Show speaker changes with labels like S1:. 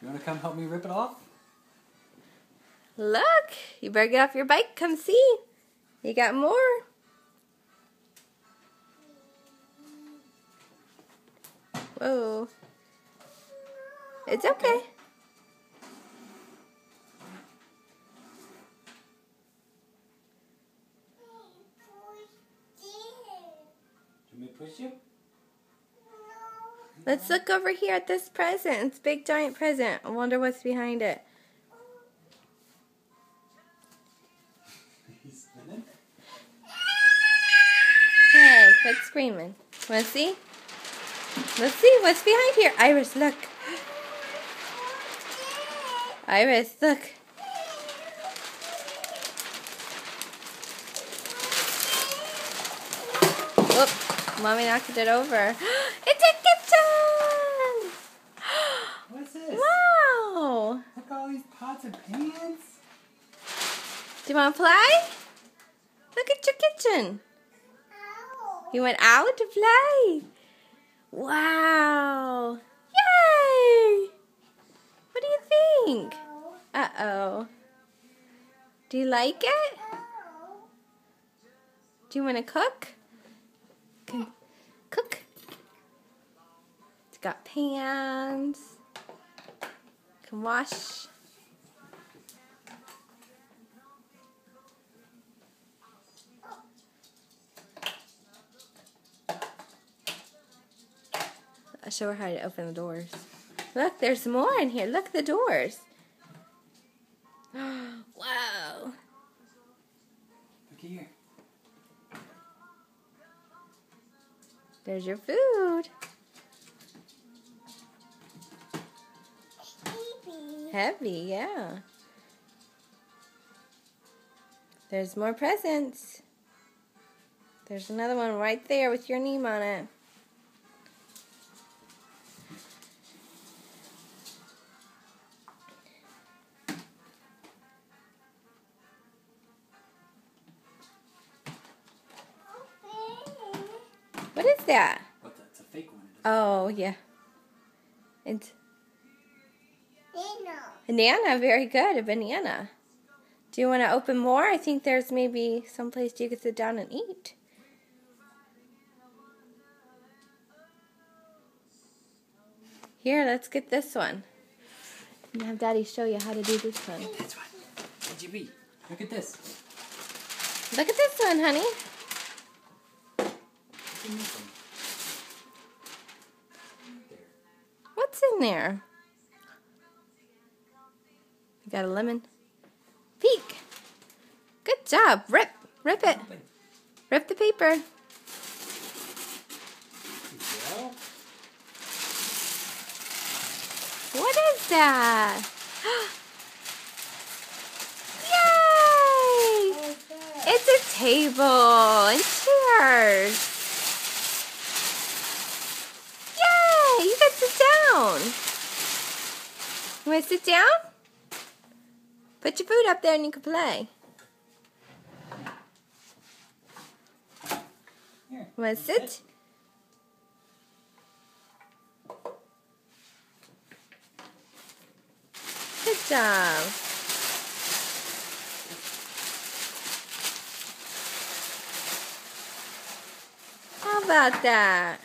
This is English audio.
S1: You want to come help me rip it off?
S2: Look, you better get off your bike. Come see. You got more. Whoa. It's okay.
S1: You want me to push you?
S2: Let's look over here at this present. It's a big giant present. I wonder what's behind it.
S1: He's spinning.
S2: Hey, quit screaming. Want to see? Let's see what's behind here. Iris, look. Iris, look. Whoop, Mommy knocked it over. It's a kitchen!
S1: What's this?
S2: Wow!
S1: Look at all these pots and pans.
S2: Do you want to play? Look at your kitchen. You went out to play? Wow! Yay! What do you think? Uh-oh. Do you like it? Do you want to cook? Cook. It's got pans. Can wash. I'll show her how to open the doors. Look, there's more in here. Look at the doors. Wow.
S1: Look here.
S2: There's your food. Heavy, yeah. There's more presents. There's another one right there with your name on it. What is that?
S1: But that's a fake one.
S2: Oh, yeah. It's banana. Very good. A banana. Do you want to open more? I think there's maybe someplace you could sit down and eat. Here, let's get this one. And have Daddy show you how to do this one.
S1: This one. KGB. Look at this.
S2: Look at this one, honey. What's in there? You got a lemon. Peek. Good job. Rip. Rip it. Rip the paper. What is that? Yay! It's a table and chairs. Yay! You can sit down. You want to sit down? Put your food up there and you can play.
S1: Here.
S2: You want to sit? Good job. How about that?